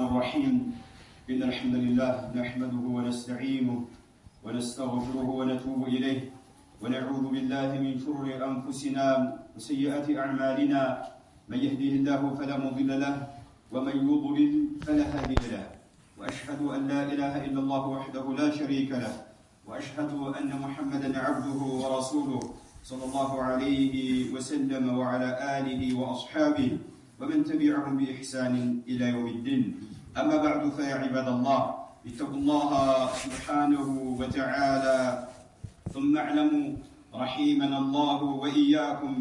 الرحيم. إن الحمد لله نحمده ونستعينه ونستغفره ونتوب إليه ونعوذ بالله من شرور أنفسنا وسيئات أعمالنا. من يهده الله فلا مضل له ومن يضلل فلا هادي له. وأشهد أن لا إله إلا الله وحده لا شريك له وأشهد أن محمدا عبده ورسوله صلى الله عليه وسلم وعلى آله وأصحابه ومن تبعهم بإحسان إلى يوم الدين. أما بعد فيا عباد الله اتقوا الله سبحانه وتعالى ثم اعلموا رحمنا الله وإياكم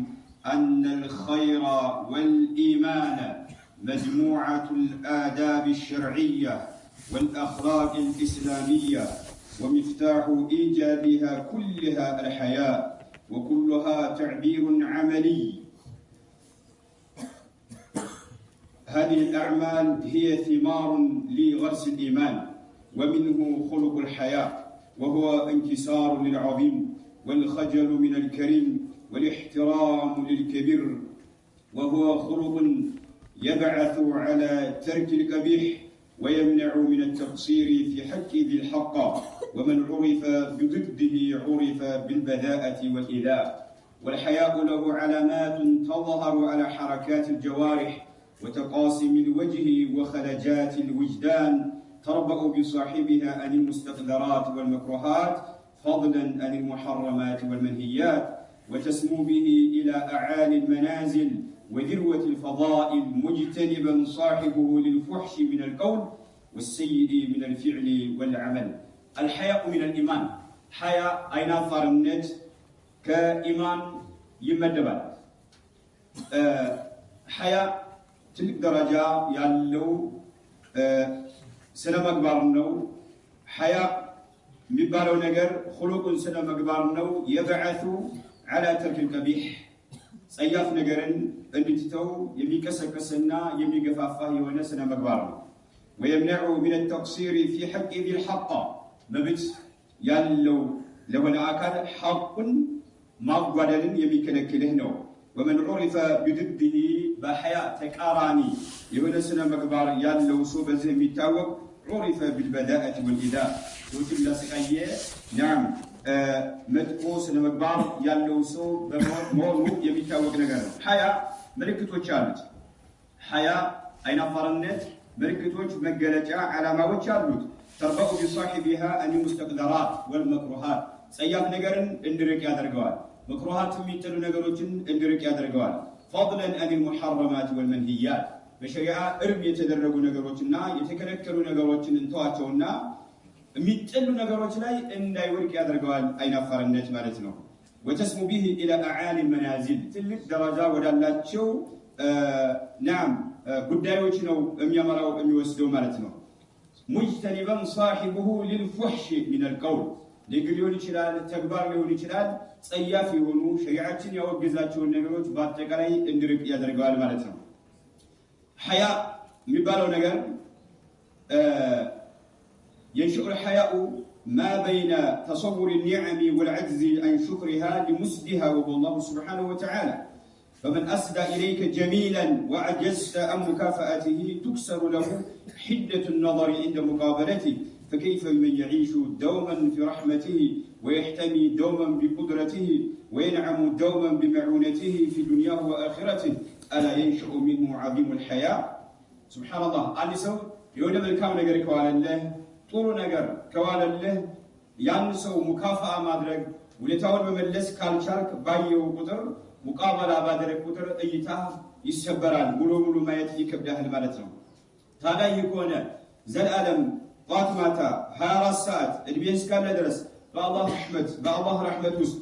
أن الخير والإيمان مجموعة الآداب الشرعية والأخلاق الإسلامية ومفتاح إيجابها كلها الحياة وكلها تعبير عملي. هذه الأعمال هي ثمار لغرس الإيمان ومنه خلق الحياة وهو انكسار للعظيم والخجل من الكريم والاحترام للكبير، وهو خلق يبعث على ترك القبيح ويمنع من التقصير في حق ذي الحق، ومن عرف بضده عرف بالبذاءة والإيذاء. والحياء له علامات تظهر على حركات الجوارح وتقاسم الوجه وخلجات الوجدان تربأ بصاحبها عن المستقدرات والمكروهات فضلا عن المحرمات والمنهيات، وتسمو به إلى أعالي المنازل وذروة الفضائل مجتنبا صاحبه للفحش من القول والسيء من الفعل والعمل. الحياء من الإيمان. حياء أين فرنت كإيمان يمدبال. حياء ትልቅ ደረጃ ያለው ስነ ምግባር ነው። ሐያ የሚባለው ነገር خلقን ስነ ምግባር ነው። يبعث على ترك القبيح ጸያፍ ነገርን እንድትተው የሚቀሰቀስና የሚገፋፋ የሆነ ስነ ምግባር ነው። ويمنع من التقصير في حق ذي الحق መብት ያለው ለሆነ አካል ሐቁን ማጓደልን የሚከለክልህ ነው። ومن عرف بضده بحياء تكاراني يهون سنة مقبار يالو سو بزهم يتاوق عرف بالبذاءة والإذاء وجب لا سقاية. نعم مدقو سنة مقبار يالو سو بمورو يميتاوق نقر. حياء ملكة وشالت. حياء أين فرنت ملكة وش مقالجة على ما وشالت تربأ بصاحبها أن المستقدرات والمكروهات سياب نقرن اندرك يا درقوال مكروهات የሚጠሉ ነገሮችን እንድርቅ ያደርገዋል። فضلا عن المحرمات والمنهيات በሸሪዓ እርም የተደረጉ ነገሮችና የተከለከሉ ነገሮችን እንተዋቸውና የሚጠሉ ነገሮች ላይ እንዳይወድቅ ያደርገዋል። አይናፋርነት ማለት ነው። وتسمو به الى اعالي المنازل ትልቅ ደረጃ ወዳላቸው ጉዳዮች ነው የሚያመራው የሚወስደው ማለት ነው። مجتنبا صاحبه للفحش من القول ንግግር ሊሆን ይችላል፣ ተግባር ሊሆን ይችላል። ጸያፍ የሆኑ ሸሪዓችን ያወገዛቸውን ነገሮች በአጠቃላይ እንድርቅ ያደርገዋል ማለት ነው። ሐያ የሚባለው ነገር ينشأ الحياء ما بين تصور النعم والعجز عن شكرها لمسدها وهو الله سبحانه وتعالى. فمن أسدى إليك جميلا وعجزت عن مكافأته تكسر له حدة النظر عند مقابلته، فكيف من يعيش دوما في رحمته ويحتمي دوما بقدرته وينعم دوما بمعونته في دنياه وآخرته؟ ألا ينشأ منه عظيم الحياة؟ سبحان الله. أني سو يوم الكام نجر كوال الله طول نجر كوال الله ينسو مكافأة مدرج ولتاول بملس كالشارك بايو قدر مقابلة بادرك قدر أيتها يسبران بلو ما يتفي كبده المالتهم. هذا يكون زل ألم فاطمة هارا الساعة البيس كان ندرس بالله رحمة وست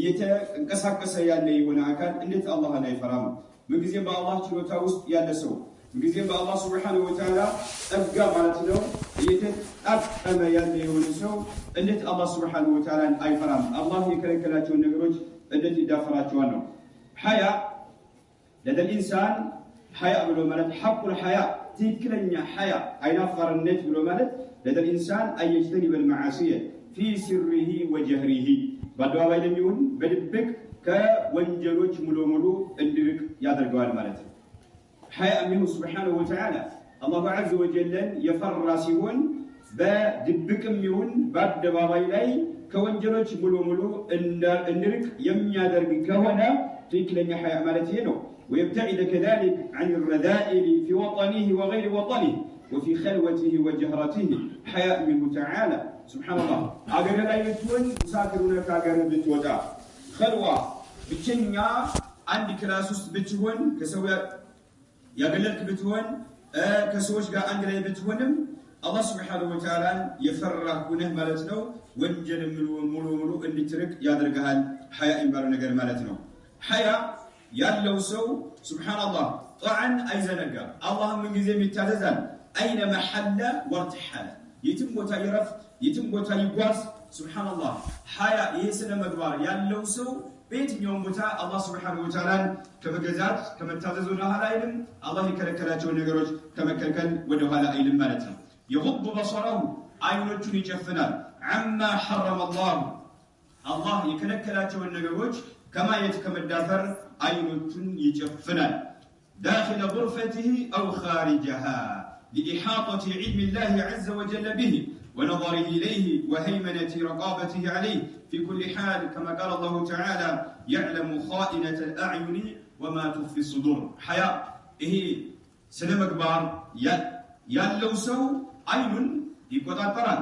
يتنقسك سيالي ونعكان إنت الله لا يفرام من قزيب الله تلوتا وست يالسو من قزيب الله سبحانه وتعالى أبقى مالتنا يتنقم يالي ونسو إنت الله سبحانه وتعالى أي فرام. الله يكرك لا تون نقروج إنت دافرات وانو. حياء لدى الإنسان حياء بلو مالت حق الحياء تكلنيا حياء أين فرنت بلو مالت لدى الإنسان أن يجتنب المعاصي في سره وجهره بدوا بينهم يون بدبك كونجلوش ملو اندرك يادر قوال مالت حياء منه سبحانه وتعالى. الله عز وجل يفر سيون بدبكم يون በአደባባይ ላይ ከወንጀሎች ሙሉ ሙሉ እንርቅ የሚያደርግ ከሆነ ትክክለኛ ሐያ ማለት ይሄ ነው ويبتعد كذلك عن الرذائل في وطنه وغير وطنه وفي خلوته وجهرته حياء منه تعالى سبحان الله አገር ላይ ብትሆን ሙሳፊሩን ከአገር ብትወጣ خلوة ብቸኛ አንድ ክላስ ውስጥ ብትሆን ከሰው ያገለልክ ብትሆን ከሰዎች ጋር አንድ ላይ ብትሆንም አላህ Subhanahu Wa Ta'ala የፈራህ ሆነህ ማለት ነው ወንጀል ሙሉ ሙሉ እንድትርቅ ያደርጋል ሐያ የሚባለው ነገር ማለት ነው ሐያ ያለው ሰው ሱብሃንአላህ ጧዓን አይዘነጋ አላህ ምን ጊዜም ይታዘዛል አይነ መሐለ ወርተሐለ የትም ቦታ ይረፍ የትም ቦታ ይጓዝ ሱብሃንአላህ ሐያ የስነ ምግባር ያለው ሰው በየትኛውም ቦታ አላህ Subhanahu Wa Ta'ala ከመገዛት ከመታዘዝ ወደ ኋላ አይልም አላህ የከለከላቸው ነገሮች ከመከልከል ወደ ኋላ አይልም ማለት ነው يغض بصره አይኖቹን ይጨፍናል عما حرم الله የከለከላቸውን ነገሮች ከማየት ከመዳፈር አይኖቹን ይጨፍናል داخل غرفته أو خارجها لإحاطة علم الله عز وجل به ونظره إليه وهيمنة رقابته عليه في كل حال كما قال الله تعالى يعلم خائنة الأعين وما تخفي الصدور حياء سلم أكبر ያለው ሰው አይኑን ይቆጣጠራል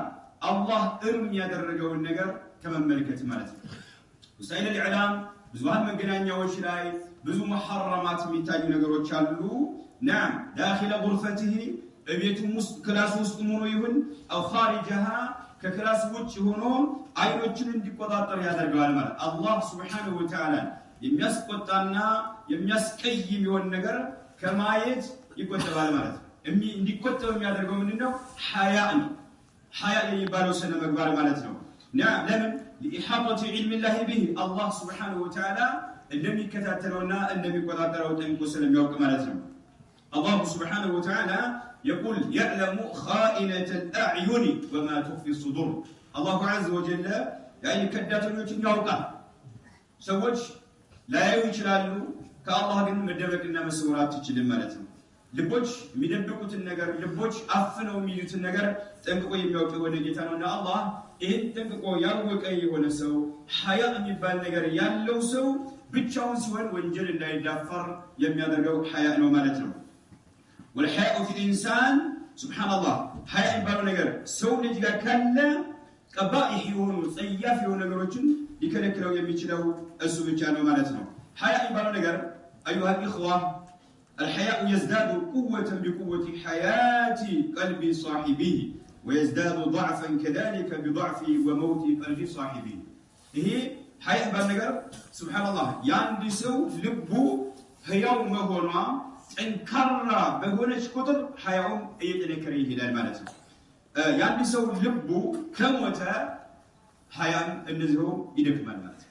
አላህ እርም ያደረገውን ነገር ከመመልከት ማለት ነው ወሳይል الإعلام ብዙሃን መገናኛዎች ላይ ብዙ محرمات የሚታዩ ነገሮች አሉ نعم داخل غرفته እቤቱም ውስጥ ክላስ ውስጥ ሆኖ ይሁን او خارجها ከክላስ ውጭ ሆኖ አይኖችን እንዲቆጣጠር ያደርጋል ማለት አላህ Subhanahu Wa Ta'ala የሚያስቆጣና የሚያስቀይም የሆነ ነገር ከማየት ይቆጠባል ማለት ነው እንዲቆጠብ የሚያደርገው ምንድነው ሐያ ነው ሐያ የሚባለው ስነ ምግባር ማለት ነው ለምን لإحاطة علم الله به الله سبحانه وتعالى እንደሚከታተለውና እንደሚቆጣጠረው ጠንቅቆ ስለሚያውቅ ማለት ነው الله سبحانه وتعالى يقول يعلم خائنة الأعين وما تخفي الصدور الله عز وجل يعني ከዳተኞችን ያውቃል ሰዎች ላያዩ ይችላሉ ከአላህ ግን መደበቅና መስወራት ይችላል ማለት ነው ልቦች የሚደብቁትን ነገር ልቦች አፍነው የሚሉትን ነገር ጠንቅቆ የሚያውቅ የሆነ ጌታ ነውና አላህ ይሄን ጠንቅቆ ያወቀ የሆነ ሰው ሐያ የሚባል ነገር ያለው ሰው ብቻውን ሲሆን ወንጀል እንዳይዳፈር የሚያደርገው ሐያ ነው ማለት ነው والحياء في الانسان سبحان الله ሐያ የሚባለው ነገር ሰው ልጅ ጋር ካለ ቀባኢህ የሆኑ ጸያፍ የሆኑ ነገሮችን ሊከለክለው የሚችለው እሱ ብቻ ነው ማለት ነው ሐያ የሚባለው ነገር ايها الاخوه الحياء يزداد قوة بقوة حياة قلب صاحبه ويزداد ضعفا كذلك بضعف وموت قلب صاحبه هي حياء بالنجر سبحان الله يعني سو لبو هياو مهونا انكرر بهونش كتر حياء يتذكر يهدال مالته يعني سو لبو كموتا حياء النزهو يدكمل مالته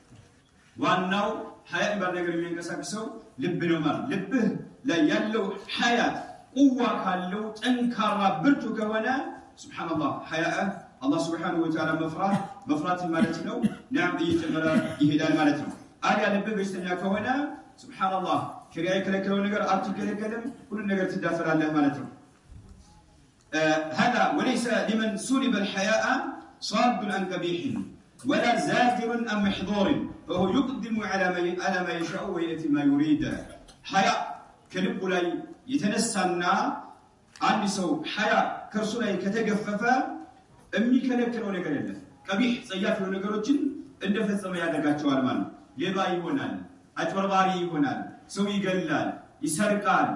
وانو حياء بالنجر የሚንቀሳቀሰው ልብ ነው ማለት ልብህ ላይ ያለው ሐያት ቁዋ ካለው ጠንካራ ብርቱ ከሆነ ሱብሃንአላህ ሐያ አላህ Subhanahu Wa Ta'ala መፍራት ማለት ነው نعم እየጨመረ ይሄዳል ማለት ነው አሪያ ልብ በስተኛ ከሆነ ሱብሃንአላህ ሸሪዓ የከለከለው ነገር አትከለከልም ሁሉ ነገር ትዳፈራለህ ማለት ነው هذا وليس لمن سلب الحياء صاد عن قبيح ولا زاجر عن محظور فهو يقدم على ما يشاء ويأتي ما يريد حياء ከልቡ ላይ የተነሳና አንድ ሰው ሐያ ከርሱ ላይ ከተገፈፈ የሚከለክለው ነገር የለም ቀቢህ ጸያፍ የሆኑ ነገሮችን እንደፈጸመ ያደርጋቸዋል ማለት ሌባ ይሆናል አጭበርባሪ ይሆናል ሰው ይገላል ይሰርቃል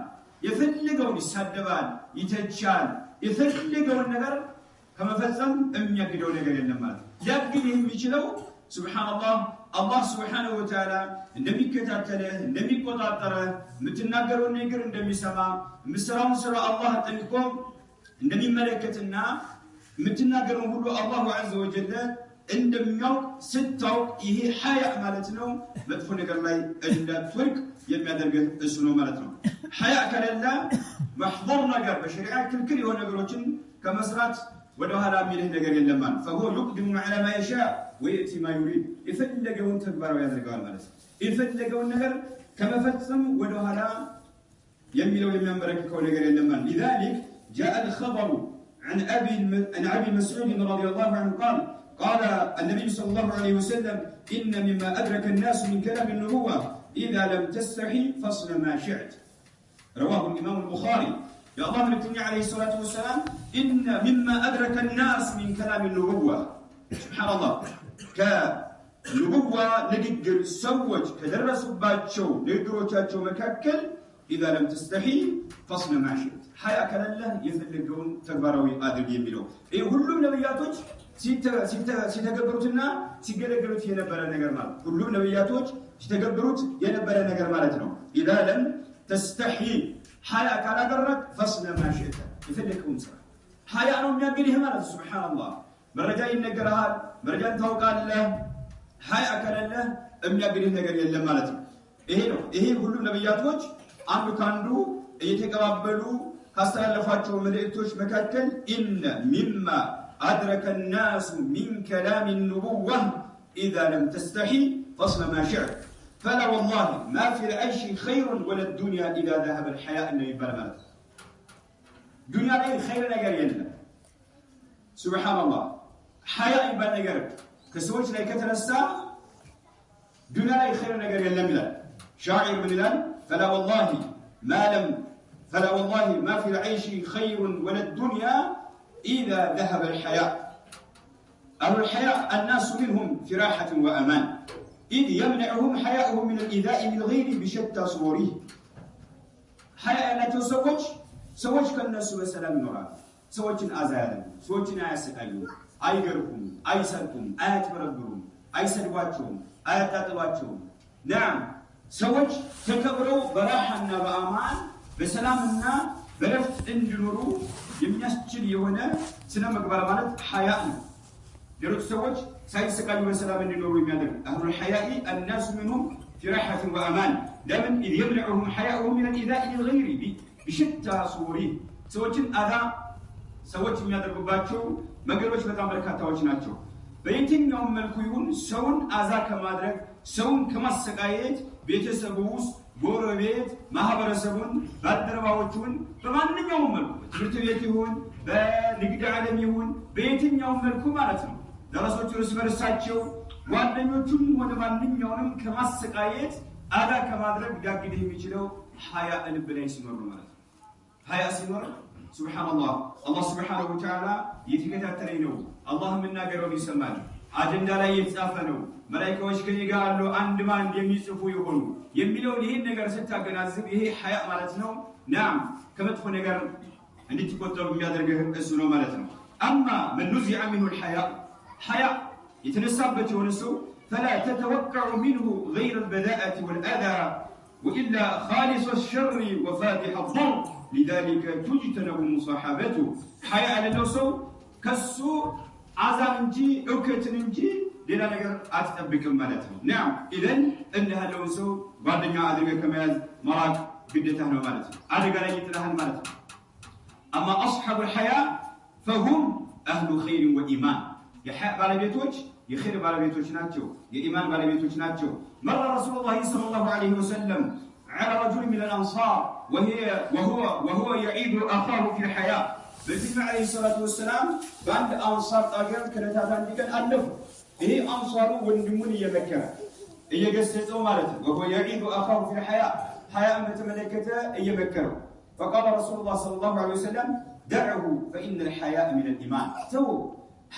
የፈለገውን ይሳደባል ይተቻል የፈለገውን ነገር ከመፈጸም የሚያግደው ነገር የለም ማለት ያግድ የሚችለው ሱብሃንአላህ አላህ Subhanahu Wa Ta'ala እንደሚከታተልህ እንደሚቆጣጠርህ የምትናገረውን ነገር እንደሚሰማ የምትሰራውን ስራ አላህ ጠንቅቆ እንደሚመለከትና የምትናገረውን ሁሉ አላሁ Azza wa Jalla እንደሚያውቅ ስታውቅ ይሄ ሐያ ማለት ነው መጥፎ ነገር ላይ እንዳትወድቅ የሚያደርግህ እሱ ነው ማለት ነው ሐያ ከሌለ محظور ነገር በሸሪዓ ክልክል የሆኑ ነገሮችን ከመስራት ወደ ኋላ የሚልህ ነገር የለም ማለት فهو يقدم على ما يشاء ويأتي ما يريد يفلقون تكبروا يدرقوا المالس يفلقون ነገር ከመፈጸም ወደ ኋላ የሚለው የሚያመረክከው ነገር የለም لذلك جاء الخبر عن أبي مسعود رضي الله عنه قال النبي صلى الله عليه وسلم إن مما أدرك الناس من كلام النبوة إذا لم تستحي فاصنع ما شئت. رواه الإمام البخاري. يا الله من الدنيا عليه الصلاة والسلام إن مما أدرك الناس من كلام النبوة سبحان الله كنبوة نقدر سوج كدرسوا باتشو نقدروا تاتشو مكاكل إذا لم تستحي فاصنع ما شئت. حياة كلا يفلقون تكبروي آدم يميلو ሁሉም ነብያቶች ሲተገብሩትና ሲገለገሉት የነበረ ነገር ማለት ሁሉም ነብያቶች ሲተገብሩት የነበረ ነገር ማለት ነው إذا لم تستحي حياة ካላደረክ فاصنع ما شئت يفلقون ስራ حياة ነው የሚያገኝህ ማለት سبحان الله መረጃ ይነገራል መረጃን ታውቃለህ حياة ከሌለ የሚያገኝህ ነገር የለም ማለት ነው ይሄ ሁሉም ነብያቶች አንዱ ካንዱ እየተቀባበሉ ካስተላለፏቸው መልእክቶች መካከል إن مما أدرك الناس من كلام النبوة إذا لم تستحي فاصنع ما شئت فلا والله ما في العيش خير ولا الدنيا إذا ذهب الحياء النبي بالمال دنيا لا خير نجار يلا سبحان الله حياء بالنجار كسويش لا كترسا دنيا لا خير نجار يلا ملا شاعر من الآن فلا والله ما في العيش خير ولا الدنيا إذا ذهب الحياء أهل الحياء الناس منهم في راحة وأمان إذ يمنعهم حياءهم من الإيذاء للغير بشتى صوره حياء لا سوج كالناس بسلام نورا سوج أزادا سوج آيسقايون أيقركم أيسركم آيتبربرون أيسدواتهم آيتاتواتهم نعم سوج تكبروا براحة وأمان بسلامنا برفت እንዲኖሩ የሚያስችል የሆነ ስነ ምግባር ማለት ሐያእ ነው ሌሎች ሰዎች ሳይሰቃዩ በሰላም እንዲኖሩ የሚያደርግ أهل الحياء الناس منهم في راحة وأمان لمن إذ يمنعهم حياءهم من الإيذاء للغير بشتى صوره ሰዎችን አዛ ሰዎች የሚያደርጉባቸው መንገዶች በጣም በርካታዎች ናቸው በየትኛውም መልኩ ይሁን ሰውን አዛ ከማድረግ ሰውን ከማሰቃየት ቤተሰቡ ውስጥ ጎረቤት ማህበረሰቡን ባልደረባዎቹን በማንኛውም መልኩ ትምህርት ቤት ይሁን በንግድ ዓለም ይሁን በየትኛውም መልኩ ማለት ነው ደረሶቹ እርስ በርሳቸው ጓደኞቹም ሆነ ማንኛውንም ከማሰቃየት አዳ ከማድረግ ዳግድ የሚችለው ሐያ ልብ ላይ ሲኖር ማለት ነው ሐያ ሲኖር ሱብሃንአላህ አላህ ሱብሃነሁ ወተዓላ ይተከታተለኝ ነው አላህ መናገረው ይሰማል አጀንዳ ላይ የተጻፈ ነው መላእክቶች ከኔ ጋር አሉ አንድ ማን የሚጽፉ ይሆኑ የሚለው ይሄን ነገር ስታገናዝብ ይሄ ሐያ ማለት ነው ናም ከመጥፎ ነገር እንድትቆጠሩ የሚያደርግህ እሱ ነው ማለት ነው اما من نزع منه الحياء يتنسبت ونسو فلا تتوقع منه غير البذاءة والأذى وإلا خالص الشر وفاتح الضر لذلك تجتنب مصاحبته حياء للنسو كسو عزانجي اوكتنجي ሌላ ነገር አትጠብቅም ማለት ነው نعم اذا انها لو سو ጓደኛ አድርገህ ከመያዝ መራቅ ግዴታ ነው ማለት ነው አደጋ ላይ ይጥላል ማለት ነው اما اصحاب الحياء فهم اهل خير وايمان የሐያ ባለቤቶች የኸይር ባለቤቶች ናቸው የኢማን ባለቤቶች ናቸው مر رسول الله صلى الله عليه وسلم على رجل من الانصار وهو يعيد اخاه في الحياء بالنبي عليه الصلاه والسلام بعد انصار طاغر كلታት አንድ ቀን አለፉ ይሄ አንሷሩ ወንድሙን እየመከረ እየገሰጸው ማለት ነው وهو يعيد اخاه في الحياء حياء በተመለከተ እየመከረው فقال رسول الله صلى الله عليه وسلم دعه فإن الحياء من الإيمان تو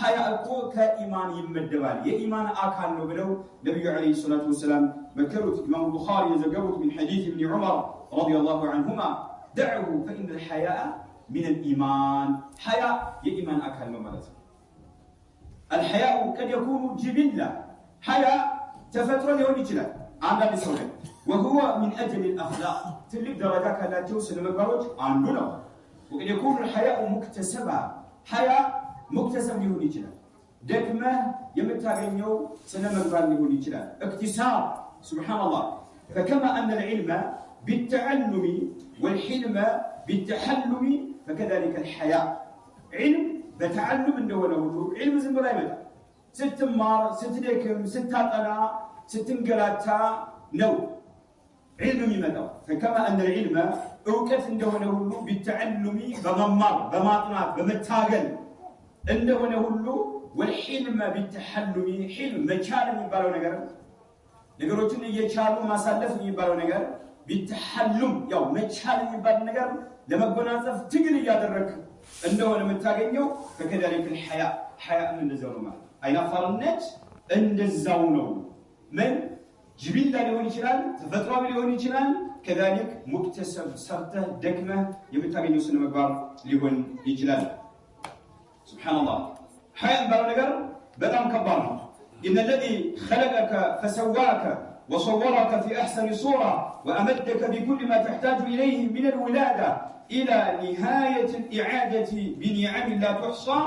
حياء كإيمان يمدبال የኢማን አካል ነው ብለው ነብዩ አለይሂ ሰላቱ ወሰለም መከሩት ኢማም ቡኻሪ የዘገቡት من حديث ابن عمر رضي الله عنهما دعه فإن الحياء من الإيمان حياء የኢማን አካል ነው ማለት ነው الحياء قد يكون جبلة حياء تفتر ሊሆን ይችላል አንዳንድ ሰው ላይ وهو من أجل الأخلاق ትልቅ ደረጃ ካላቸው ስነ ምግባሮች አንዱ ነው وقد يكون الحياء مكتسبا حياء مكتسب ሊሆን ይችላል ደክመህ የምታገኘው ስነ ምግባር ሊሆን ይችላል اكتساب سبحان الله فكما أن العلم بالتعلم والحلم بالتحلم فكذلك الحياء علم بتعلم እንደሆነ ሁሉ علم ዝም ብሎ አይመጣም ስትማር ስትደክም ስታጠና ስትንገላታ ነው علم يمدوا فكما أن العلم أوقف عنده هو بالتعلم بممر بماطنات بمتاجل عنده هو والحلم بالتحلم حلم مشال يبالو ነገሮችን እየቻሉ ማሳለፍ የሚባለው ነገር بالتحلم ያው መቻል የሚባል ነገር ለመጎናጸፍ ትግል ያደረክ እንደሆነ የምታገኘው ከከዳሪክ الحياء حياء እንደዛው ነው ማለት አይናፋርነት እንደዛው ነው ምን ጅቢላ ሊሆን ይችላል ተፈጥሯዊ ሊሆን ይችላል ከዳሪክ ሙክተሰብ ሰርተህ ደክመህ የምታገኘው ስነ ምግባር ሊሆን ይችላል ሱብሃንአላህ حياء ባለው ነገር በጣም ከባድ ነው إن الذي خلقك فسواك وصورك في أحسن صورة وأمدك بكل ما تحتاج إليه من الولادة إلى نهاية الإعادة بنعم لا تحصى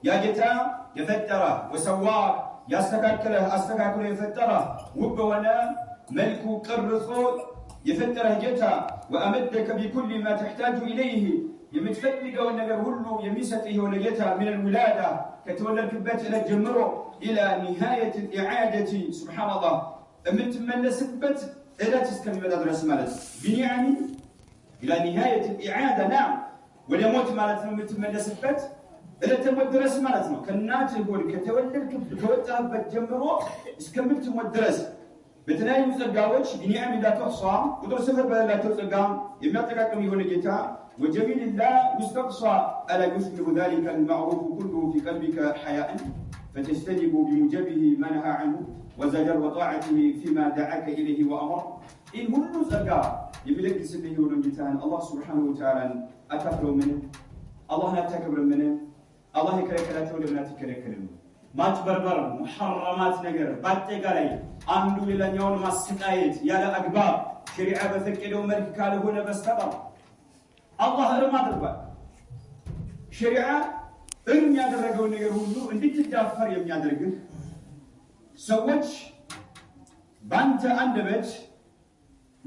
يا جتا يفتره وسواك يستكاكله أستكاكله يفتره وبونا ملك قرصو يفتره جتا وأمدك بكل ما تحتاج إليه يمتفتلق والنجر هلو يمسته ولجتا من الولادة كتولى الكبات إلى الجمرو إلى نهاية الإعادة سبحان الله من سبت إلى تسكن من الدرس مالت بنعم إلى نهاية الإعادة نعم وليموت مالتنا من سبت إلى تموت درس مالتنا كالنات يقول كتولى كتوتها بتجمرو اسكملت مدرس بتناي مزقاوش بنعم لا تحصى ودر سفر بلا لا تزقام يمتقكم يقول جتا وجميل الله مستقصى ألا يشبه ذلك المعروف كله في قلبك حياء فتجتنب بموجبه ما نهى عنه وزجر وطاعته فيما دعاك إليه وأمر إن هل زقا يملك سنه ونجتان الله سبحانه وتعالى أكبر منه الله لا تكبر منه الله يكركلاته ولا تكركله ما تبربر محرمات نجر باتك علي عنده للنيون ما سقايت يا لا أكبر شريعة بفكده وملك كاله هنا بستبر الله ما تربى شريعة إن يدرجون يقولوا إن تتدافر يوم يدرجون سوتش بانت عندبت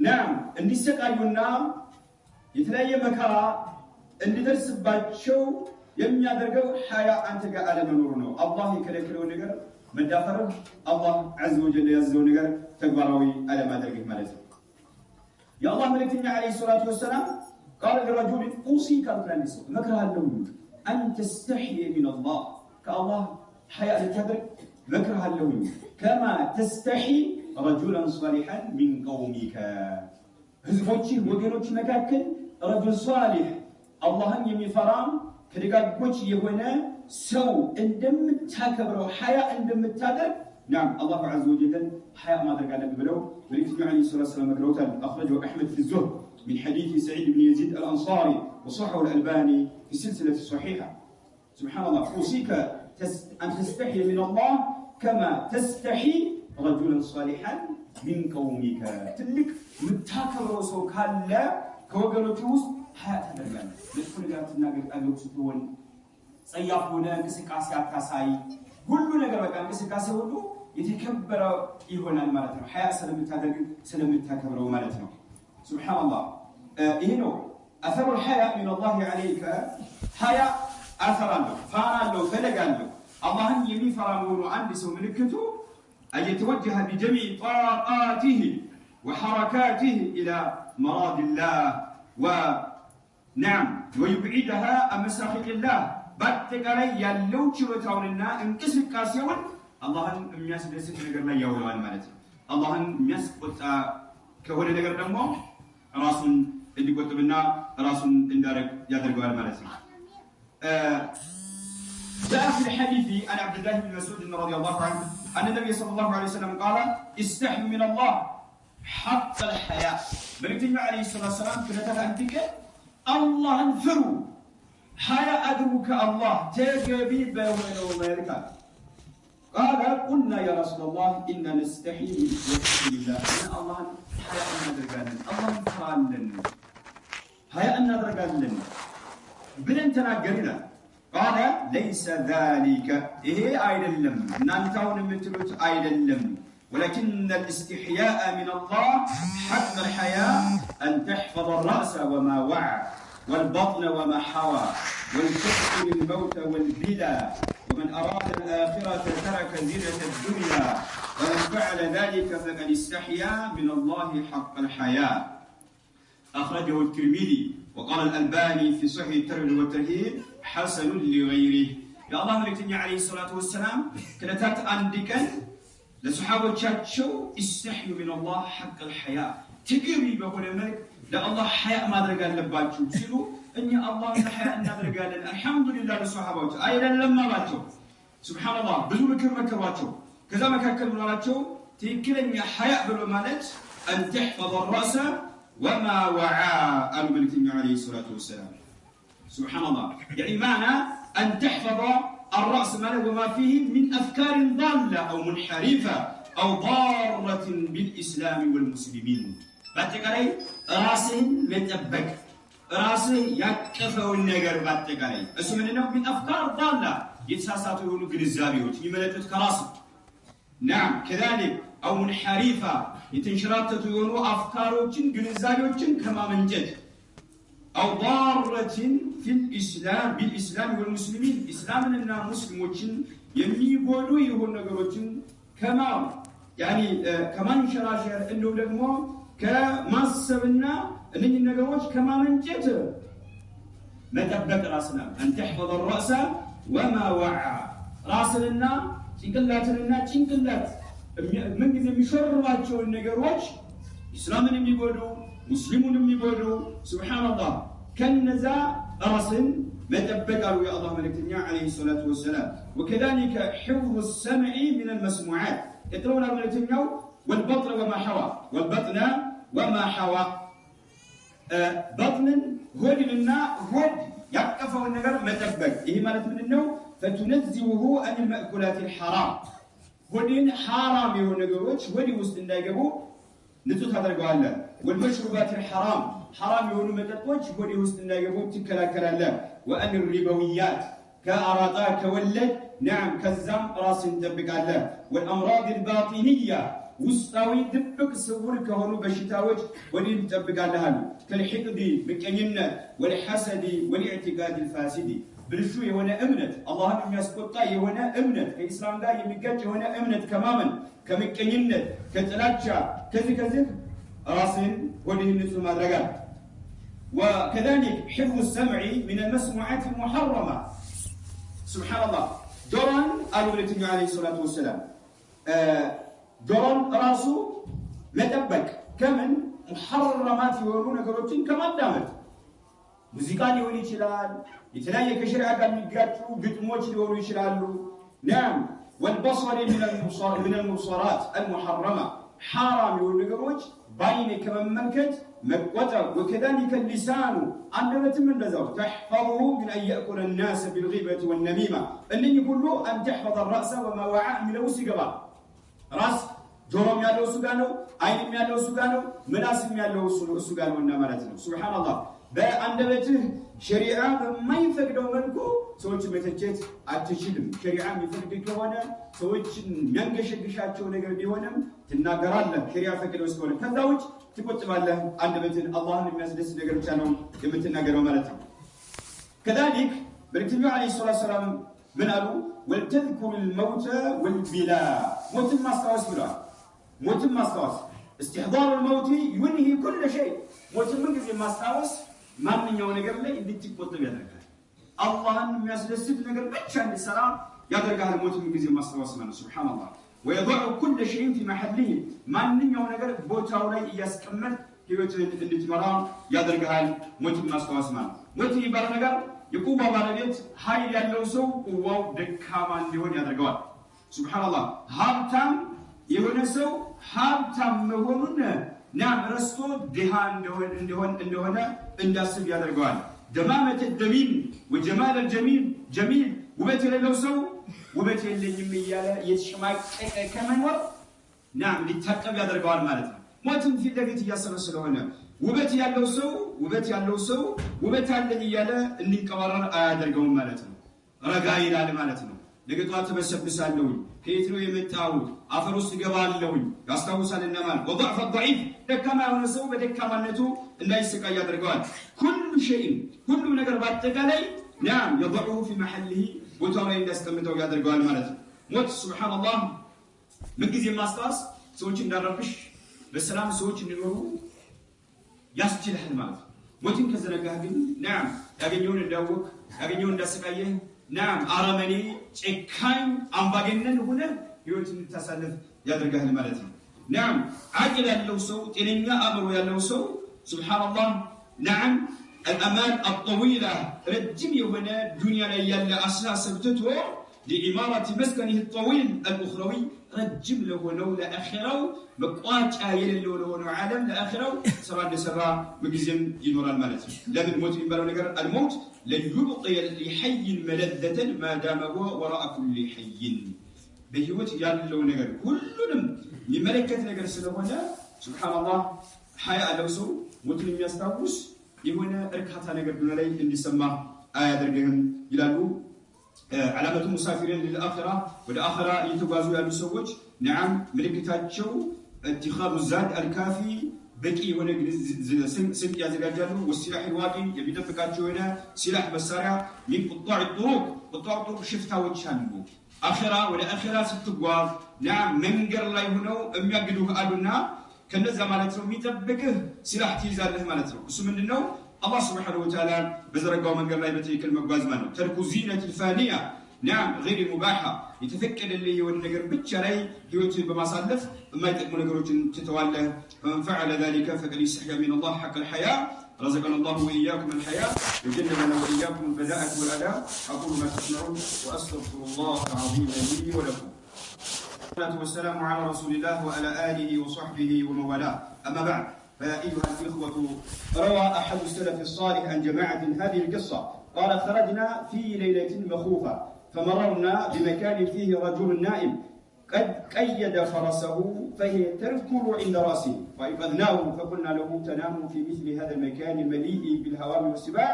نعم إن سقايونا يتلاقي مكارا إن درس باتشو يوم يدرجوا حياة أنت قال منورنا الله يكلكلون نجر مدافر الله عز وجل يزون نجر تقبلوي على ما درجه مالته يا الله ملكنا عليه الصلاة والسلام قال لرجل أوصيك أن مكره اللون أن تستحي من الله كالله حياء الكبر مكره اللون كما تستحي رجلا صالحا من قومك هزبوتشي وقنوتشي مكاكل رجل صالح اللهم يمي فرام كدقاقوتشي يهونا سو اندم تاكبرو حياء اندم تاكبر نعم الله عز وجل حياء ما درق على بلو ولكن عليه الصلاة والسلام مكروتا أخرجه أحمد في الزهد من حديث سعيد بن يزيد الأنصاري وصححه الألباني في السلسلة الصحيحة سبحان الله أوصيك أن تستحي من الله كما تستحي رجلا صالحا من قومك تلك متاكر وسو كالا كوغلو تشوس حياة درغان لكل قالت الناقل أبيو ستون صيافونا انكسكاسي أكاساي كل ነገር በቃ እንቅስቃሴ ሁሉ የተከበረ ይሆናል ማለት ነው ሐያ ስለምታደርግ ስለምታከብረው ማለት ነው سبحان الله إنه أثر الحياء من الله عليك حياء أثر له فعل له فلق له الله يمي فرامون عند سو ملكته أن يتوجه بجميع طاقاته وحركاته إلى مراد الله ونعم ويبعدها عن مساخط الله باتقالي يلو شروطاوننا انكسر كاسيون الله የሚያስደስት ነገር ላይ ያውለዋል ማለት ነው አላህን የሚያስቆጣ ከሆነ ነገር ደግሞ ራሱን እንዲቆጥብና ራሱን እንዳረግ ያደርጋል ማለት ነው جاء في الحديث عن عبد الله بن مسعود رضي الله عنه أن النبي صلى الله عليه وسلم قال استحوا من الله حق الحياء بلغتنا عليه الصلاة والسلام كنت أنتك الله انفروا حياء أدرك الله تجبي بولو مالكا قال قلنا يا رسول الله إنا نستحي من وجه الله إن الله حياء النذرقان الله انفرالن حياء النذرقان بلن تناقرنا قال ليس ذلك إيه أيدلم نانتون متلوت أيدلم ولكن الاستحياء من الله حق الحياء أن تحفظ الرأس وما وعى والبطن وما حوى والكف للموت والبلى ومن أراد الآخرة ترك زينة الدنيا ومن فعل ذلك فقد استحيا من الله حق الحياة أخرجه الترمذي وقال الألباني في صحيح الترغيب والترهيب حسن لغيره يا الله ملكتني عليه الصلاة والسلام كانت عندك لصحابوቻቸው استحيوا من الله حق الحياة تقري بقول الملك لا الله حياء ما درج አለባችሁ ሲሉ እኛ አላህ حياء እናደርጋለን አልহামዱሊላህ ለصحابዎች አይደለም ማባቸው ሱብሃንአላህ ብዙ ምክር መከሯቸው ከዛ መካከል ምናላቸው ትክክለኛ حياء ብሎ ማለት أن تحفظ الرأس وما وعى الملك عليه الصلاة والسلام سبحان الله يعني معنى أن تحفظ الرأس ماله وما فيه من أفكار ضالة أو منحرفة أو ضارة بالإسلام والمسلمين باتقالي راسه متبك راسه يكفوا النجر باتقالي اسمه انه من أفكار ضالة يتساساتوا يقولوا جنزابيوت يملتوت كراسه نعم كذلك أو منحرفة يتنشراتوا يقولوا أفكاروتين جنزابيوتين كما منجد أو ضارة في الإسلام بالإسلام والمسلمين إسلامنا مسلمين يميقولوا يقولوا نقروتين كما يعني كمان شراشر إنه لقمو كماسبنا إنه نقروش كما منجد متبت راسنا أن تحفظ الرأس وما وعى راسنا تنقلاتنا تنقلات من قد يشرباتشو النقروش إسلامنا يقولوا مسلمون يقولوا سبحان الله كنزا راسن متبقى يا الله ملكتنا عليه الصلاة والسلام وكذلك حفظ السمع من المسموعات يترون ملكتنا والبطن وما حوى والبطن وما حوى بطن هود لنا هود يقفه النجر متبق إيه مالت من النوم فتنزهه عن المأكولات الحرام هودين حرام يهون نجروش هودي وسط النجبو نتوت هذا القول والمشروبات الحرام حرام يهون متبقوش هودي وسط النجبو تكلا لا وأن الربويات كأراضا كولد نعم كالزم راس تبقى الله والأمراض الباطنية وسطاوي دبك سور كهونو بشتاوج ودي تبقى الله كالحقد بكينة والحسد والاعتقاد الفاسد بالشو يهونا أمنت الله هم يسقطا يهونا أمنت الإسلام دا يمكن يهونا أمنت كماما كمكينة كتلاتشا كذي راسين ودي نسو مدرجة وكذلك حفظ السمع من المسموعات المحرمة سبحان الله دوران قالوا النبي عليه الصلاة والسلام دوران راسو متبك كمن محرمات يقولون كروتين كما دامت موسيقى ሊሆን ይችላል የተለያየ ከሸሪዓ ጋር የሚጋጩ ግጥሞች ሊሆኑ ይችላሉ نعم والبصر من المبصرات المحرمة حرام يقول ነገሮች ባይን ከመመልከት መቆጠብ وكذلك اللسان አንደበትም እንደዛው تحفظه من أن يأكل الناس بالغيبة والنميمة اللي يقولوا أن تحفظ الرأس وما وعى من وسيقبا راس ጆሮም ያለው እሱ ጋር ነው አይንም ያለው እሱ ጋር ነው ምላስም ያለው እሱ ጋር ነው እና ማለት ነው ሱብሃንአላህ በአንደበትህ ሸሪዓ በማይፈቅደው መልኩ ሰዎች መተቸት አትችልም ሸሪዓ የሚፈቅድ ከሆነ ሰዎችን የሚያንገሸግሻቸው ነገር ቢሆንም ትናገራለህ ሸሪዓ ፈቅደው ስለሆነ ከዛ ውጭ ትቆጥባለህ አንደበትን አላህን የሚያስደስት ነገር ብቻ ነው የምትናገረው ማለት ነው كذلك መልእክተኛው አለይሂ ሰላቱ ሰላም ምን አሉ ወልተذكر الموت والبلا موت ማስታወስ ብለዋል موت ማስታወስ استحضار الموت ينهي كل شيء موت من ጊዜ ማስታወስ ማንኛው ነገር ላይ እንድትቆጠብ ያደርጋል አላህን የሚያስደስት ነገር ብቻ እንድትሰራ ያደርጋል موت من ጊዜ ማስታወስ ማለት ሱብሃንአላህ ويضع كل شيء في محله ማንኛው ነገር ቦታው ላይ ያስቀመጥ ህይወትን እንድትመራ ያደርጋል موت ማስታወስ ማለት موت ይባል ነገር የቁዋ ባለቤት ኃይል ያለው ሰው ቁዋው ደካማ እንዲሆን ያደርገዋል ሱብሃንአላህ ሀብታም የሆነ ሰው ሀብታም መሆኑን ረስቶ ድሃ እንደሆነ እንዳስብ ያደርገዋል ደማመተ ደሚን ወጀማል ጀሚል ውበት የሌለው ሰው ውበት የለኝም እያለ የተሸማቀቀ ከመኖር ሊታቀብ ያደርገዋል ማለት ነው ሞትን ፊት ለፊት እያሰበ ስለሆነ ውበት ያለው ሰው ውበት አለኝ እያለ እንዲንቀባረር አያደርገውም ማለት ነው ረጋ ይላል ማለት ነው ለገጣው ተበሰብሳለሁ ከየት ነው የመጣው አፈር ውስጥ ገባለሁ ያስታውሳልና ማለት وضعف الضعيف ደካማ የሆነ ሰው በደካማነቱ እንዳይሰቃይ ያደርገዋል ሁሉ ነገር ባጠቃላይ نعم يضعه في محله وترى إن استمتوا يا درجال مالت موت سبحان الله من جزء ماستاس سوتش ندربش بالسلام سوتش نقوله ياسجل حد مالت موتين كذا جاهدين نعم أبينيون الدوق أبينيون دسقيه نعم أرمني إكاين أم بعدين هنا يوتين تسلف يا درجال مالت نعم عجل اللوسو إلينا أمر يا اللوسو سبحان الله نعم الأمان الطويلة رجم يومنا دنيا ليال أساس بتتو لإمارة مسكنه الطويل الأخروي رجم له لولا أخره مقاط آيل له عالم لآخره سراد سرا مجزم ينور الملت لابد الموت يبالو نقر الموت لن يبقي لحي ملذة ما دام هو وراء كل حي بهوت يالو نقر كلهم من ملكة نقر سلونا سبحان الله حياة لوسو مسلم يستوس يهونا ركحتها نقر دون لي اللي سماه آية درجهم يلالو علامة مسافرين للآخرة والآخرة يتوازوا يا بسوج نعم ملكتاتشو اتخاذ الزاد الكافي بكي ونقل سلك يا زجاجلو والسلاح الواقي يبيدفقاتشو هنا سلاح مسارع من قطاع الطرق شفتها وتشانبو آخرة ولا آخرة ستقواز نعم منقر لا يهونو يقدوه أدونا كنزا مالترو ميتبكه سلاح تيزال له مالترو اسم منه الله سبحانه وتعالى بزرقوا من قبل يبتلي كلمة قوازمانه ترك زينة الفانية نعم غير مباحة يتفكر اللي هو النقر بتشري يوتي بمصالف ما يتقمون نقروج تتوالى فمن فعل ذلك فقد يستحيا من الله حق الحياة رزقنا الله وإياكم الحياة وجنبنا وإياكم البذاءة والأداء أقول ما تسمعون وأستغفر الله العظيم لي ولكم والصلاة والسلام على رسول الله وعلى آله وصحبه ومن والاه أما بعد فيا أيها الإخوة روى أحد السلف الصالح عن جماعة هذه القصة قال خرجنا في ليلة مخوفة فمررنا بمكان فيه رجل نائم قد قيد فرسه فهي تركل عند رأسه فأيقظناه فقلنا له تنام في مثل هذا المكان المليء بالهوام والسباع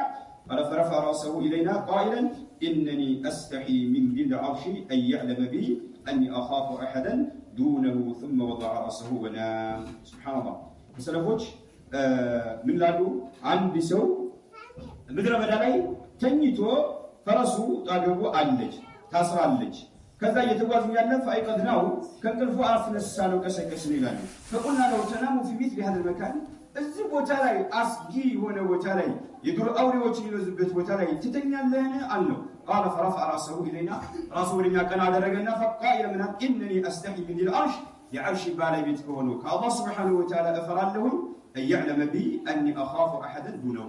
قال فرفع رأسه إلينا قائلا إنني أستحي من ذي العرش أن يعلم بي أني أخاف أحدا دونه ثم وضع رأسه ونام سبحان الله ሰለፎች ምን ላሉ አንድ ሰው ምድረ በዳ ላይ ተኝቶ ፈረሱ ጣገቡ አለች ታስራለች ከዛ እየተጓዙ ያለ فايقظناه ከእንቅልፉ አስነሳለው ቀሰቀስን ይላል فقلنا له تنام في مثل هذا المكان እዚህ ቦታ ላይ አስጊ የሆነ ቦታ ላይ የዱር አውሬዎች የሚበዙበት ቦታ ላይ ትተኛለህን አለው قال فرفع راسه الينا راسه لنا كان አደረገና فقال من انني استحي من العرش يعرش بالبيت كونه كالله سبحانه وتعالى أفرالله أن يعلم بي أني أخاف أحدا دونه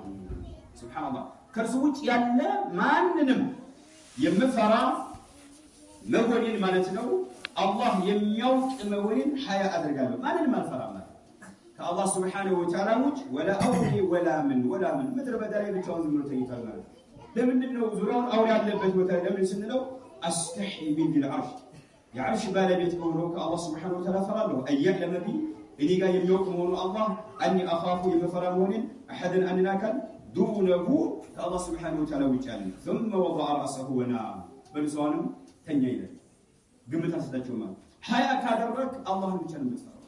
سبحان الله كرسوت يلا ما ننم يمفرا مولين مالتنو الله يميوت مولين حياة أدرقاله ما ننم الفرا كالله سبحانه وتعالى ولا أولي ولا من مدر بدالي بتوانز من تيتالنا لمن ننو زرون أولي اللبت وتعالى لمن سننو أستحي من العرش يعرش بالبيت كونه الله سبحانه وتعالى فراله أن يعلم بي إني قال يميوكم الله أني أخاف يمفرمون أحدا أننا كان دونه الله سبحانه وتعالى وجعلنا ثم وضع رأسه ونام بلسوانم تنينا قمت أصدقوا ما حياة كادرك الله نمتشان متفرق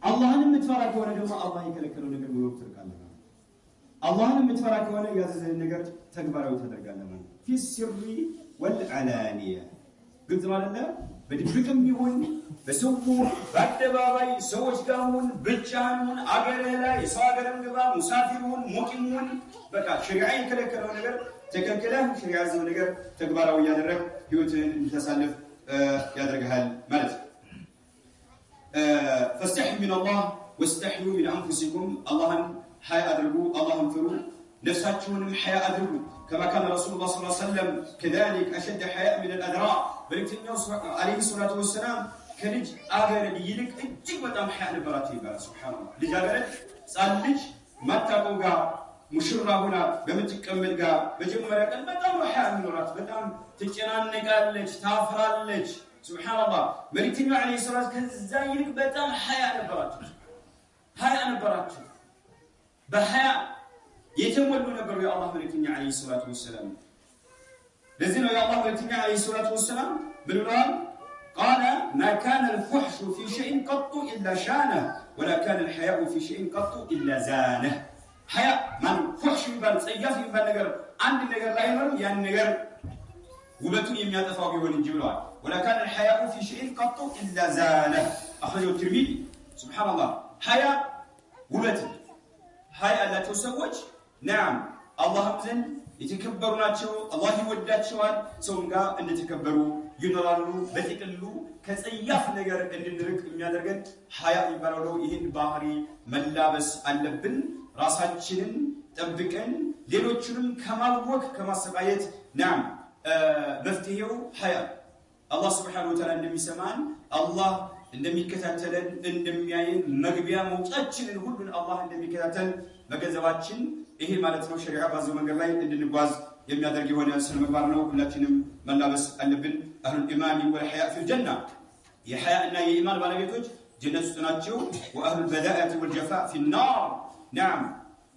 الله نمتفرق وانا جمع الله يكلكلوا نقر ويوترك لنا الله نمتفرق وانا يعزز النقر تكبره وتدرق لنا في السر والعلانية قلت ما لنا بدبكم يهون بسوقوا بادباباي سوش قامون بجانون أغرلا يساقرن قبا مسافرون مقيمون بقى شريعين كلكلوا نقر تكلكله شريعة زو نقر تكبره ويادرك يوتن تسلف يادرك هالملت فاستحيوا من الله واستحيوا من أنفسكم اللهم حياء أدرقوا اللهم فروا نفساتكم حياء أدرقوا كما كان رسول الله صلى الله عليه وسلم كذلك أشد حياء من الأذراع بلكتنيو عليه الصلاة والسلام كلج أغرد يلك اجيب بطام حياء نبراتي بارا سبحان الله لج أغرد سألج ما تقوغا مشرة هنا بمتكمل غا بجمرة كان بطام حياء منورات بطام تجنان نقالج تافرالج سبحان الله بلكتنيو عليه الصلاة والسلام يلك بطام حياء نبراتي بحياء يتولوا نبروا يا الله ملكني عليه الصلاة والسلام لذين يا الله ملكني عليه الصلاة والسلام بالرام قال ما كان الفحش في شيء قط إلا شانه ولا كان الحياء في شيء قط إلا زانه حياء من فحش يبان سياف يبان نجر عند النجر لا يمر يعني نجر وبتون يميات أفاقي والنجيلوان ولا كان الحياء في شيء قط إلا زانه أخرجه الترمذي سبحان الله حياء وبتون حياء لا تسوج نعم الله زين يتكبروا ناتشو الله يوداتشوان سونغا ان يتكبروا ينورالو بتقلو كسياف ነገር እንድንርቅ የሚያደርገን ሐያ ይባላል ይሄን ባህሪ መላበስ አለብን ራሳችንን ጠብቀን ሌሎችንም ከማወቅ ከማሰቃየት نعم መፍትሄው ሐያ አላህ Subhanahu Wa Ta'ala እንደሚሰማን አላህ እንደሚከታተለን እንደሚያየን መግቢያ መውጫችንን ሁሉን አላህ እንደሚከታተል መገንዘባችን ይሄ ማለት ነው ሸሪዓ ባዘው መንገድ ላይ እንድንጓዝ የሚያደርግ የሆነ ስነምግባር ነው ሁላችንም መላበስ አለብን አህሉ ኢማን ወልሐያ في الجنة የሐያ እና የኢማን ባለቤቶች ጀነት ውስጥ ናቸው ወአህሉ البلاءة والجفاء في النار نعم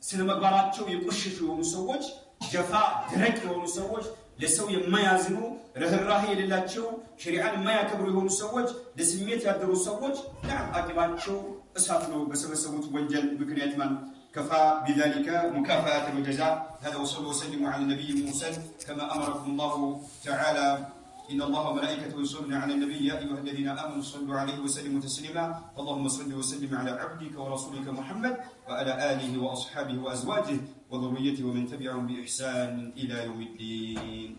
ስነምግባራቸው የቆሸሹ የሆኑ ሰዎች ጀፋ ድረቅ የሆኑ ሰዎች ለሰው የማያዝኑ ረህራህ የሌላቸው ሸሪዓን የማያከብሩ የሆኑ ሰዎች ለስሜት ያደሩ ሰዎች نعم አቂባቸው እሳት ነው በሰበሰቡት ወንጀል ምክንያት ማን كفى بذلك مكافأة وجزاء هذا وصلى وسلم على النبي موسى كما أمركم الله تعالى إن الله وملائكته يصلون على النبي يا أيها الذين آمنوا صلوا عليه وسلموا تسليما اللهم صل وسلم على عبدك ورسولك محمد وعلى آله وأصحابه وأزواجه وذريته ومن تبعهم بإحسان إلى يوم الدين